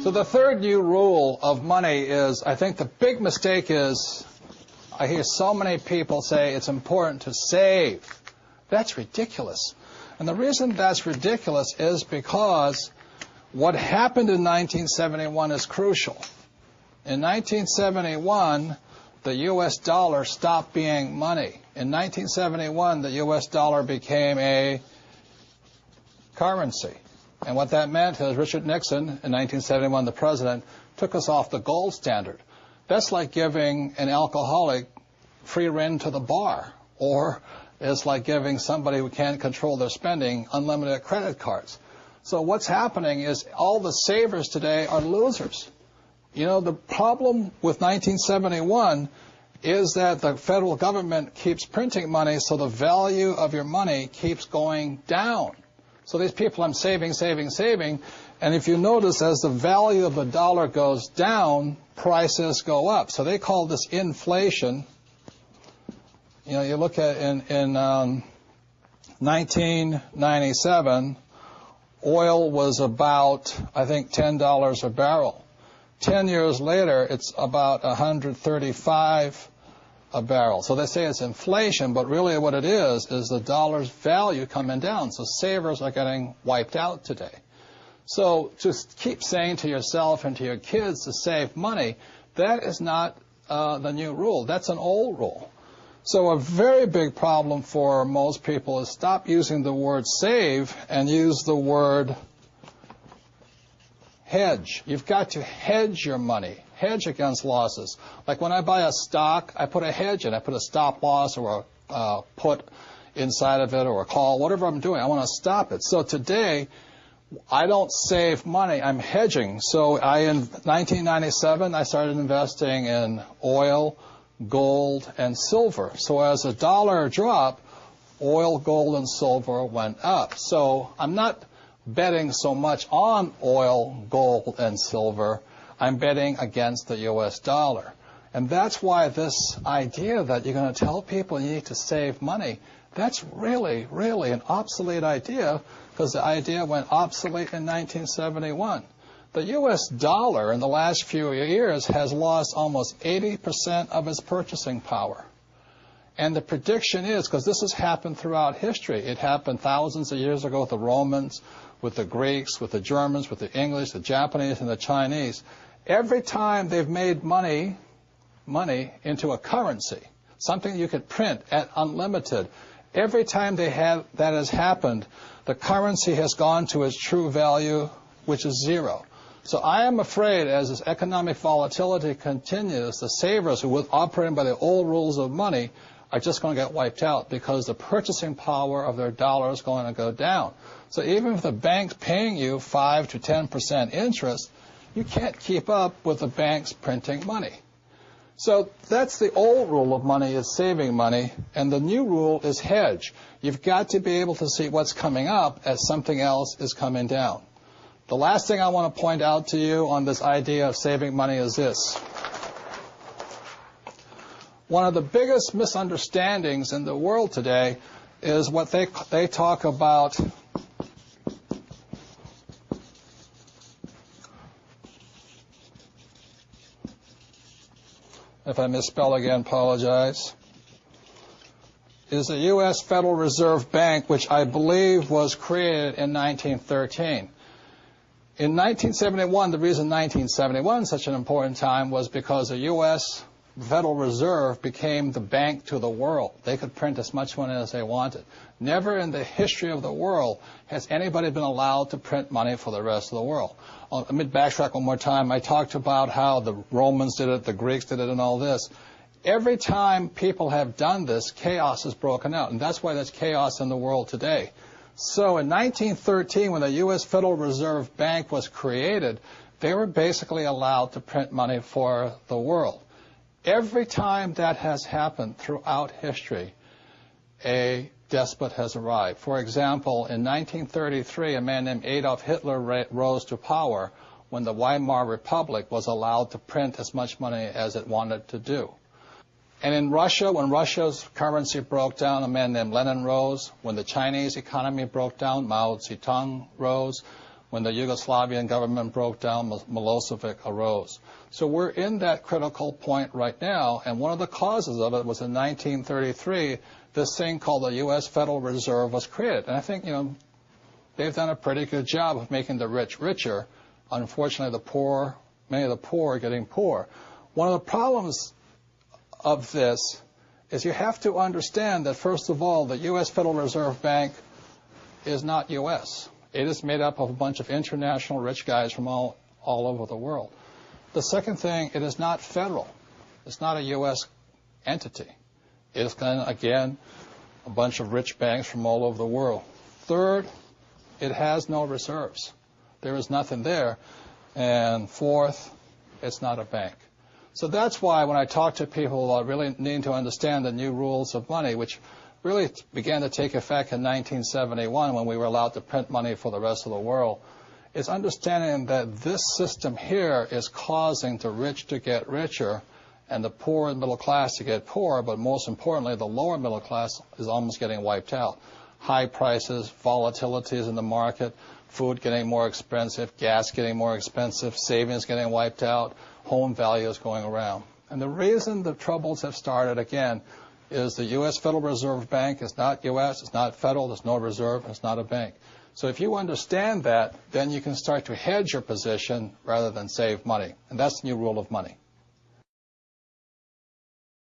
So the third new rule of money is, I think the big mistake is, I hear so many people say it's important to save. That's ridiculous. And the reason that's ridiculous is because what happened in 1971 is crucial. In 1971, the U.S. dollar stopped being money. In 1971, the U.S. dollar became a currency. And what that meant is Richard Nixon, in 1971, the president, took us off the gold standard. That's like giving an alcoholic free rein to the bar, or it's like giving somebody who can't control their spending unlimited credit cards. So what's happening is all the savers today are losers. You know, the problem with 1971 is that the federal government keeps printing money, so the value of your money keeps going down. So these people, I'm saving, and if you notice, as the value of the dollar goes down, prices go up. So they call this inflation. You know, you look at in 1997, oil was about, I think, $10 a barrel. 10 years later, it's about $135 a barrel. So they say it's inflation, but really what it is the dollar's value coming down. So savers are getting wiped out today. So just keep saying to yourself and to your kids to save money, that is not the new rule. That's an old rule. So a very big problem for most people is stop using the word save and use the word hedge. You've got to hedge your money, hedge against losses. Like when I buy a stock, I put a hedge in. I put a stop loss or a put inside of it or a call, whatever I'm doing. I want to stop it. So today, I don't save money. I'm hedging. So in 1997, I started investing in oil, gold, and silver. So as the dollar dropped, oil, gold, and silver went up. So I'm not betting so much on oil, gold, and silver. I'm betting against the U.S. dollar. And that's why this idea that you're going to tell people you need to save money, that's really, really an obsolete idea, because the idea went obsolete in 1971. The U.S. dollar in the last few years has lost almost 80% of its purchasing power. And the prediction is, because this has happened throughout history, it happened thousands of years ago with the Romans, with the Greeks, with the Germans, with the English, the Japanese, and the Chinese. Every time they've made money into a currency, something you could print at unlimited, every time that has happened, the currency has gone to its true value, which is zero. So I am afraid as this economic volatility continues, the savers who were operating by the old rules of money are just going to get wiped out because the purchasing power of their dollar is going to go down. So even if the bank's paying you 5 to 10% interest, you can't keep up with the banks printing money. So that's the old rule of money, is saving money, and the new rule is hedge. You've got to be able to see what's coming up as something else is coming down. The last thing I want to point out to you on this idea of saving money is this. One of the biggest misunderstandings in the world today is what they talk about if I misspell again, apologize, is the U.S. Federal Reserve Bank, which I believe was created in 1913. In 1971, the reason 1971 is such an important time was because the U.S. Federal Reserve became the bank to the world. They could print as much money as they wanted. Never in the history of the world has anybody been allowed to print money for the rest of the world. Let me backtrack one more time. I talked about how the Romans did it, the Greeks did it, and all this. Every time people have done this, chaos has broken out, and that's why there's chaos in the world today. So in 1913, when the U.S. Federal Reserve Bank was created, they were basically allowed to print money for the world. Every time that has happened throughout history, a despot has arrived. For example, in 1933, a man named Adolf Hitler rose to power when the Weimar Republic was allowed to print as much money as it wanted to do. And in Russia, when Russia's currency broke down, a man named Lenin rose. When the Chinese economy broke down, Mao Zedong rose. When the Yugoslavian government broke down, Milosevic arose. So we're in that critical point right now, and one of the causes of it was in 1933, this thing called the U.S. Federal Reserve was created. And I think, they've done a pretty good job of making the rich richer. Unfortunately, many of the poor are getting poor. One of the problems of this is you have to understand that, first of all, the U.S. Federal Reserve Bank is not U.S. It is made up of a bunch of international rich guys from all over the world. The second thing, it is not federal. It's not a U.S. entity. It is, again, a bunch of rich banks from all over the world. Third, it has no reserves. There is nothing there. And fourth, it's not a bank. So that's why when I talk to people about really needing to understand the new rules of money, which really began to take effect in 1971 when we were allowed to print money for the rest of the world, is understanding that this system here is causing the rich to get richer and the poor and middle class to get poorer, but most importantly, the lower middle class is almost getting wiped out. High prices, volatilities in the market, food getting more expensive, gas getting more expensive, savings getting wiped out, home values going around. And the reason the troubles have started, again, is the U.S. Federal Reserve Bank is not U.S., it's not federal, there's no reserve, it's not a bank. So if you understand that, then you can start to hedge your position rather than save money. And that's the new rule of money.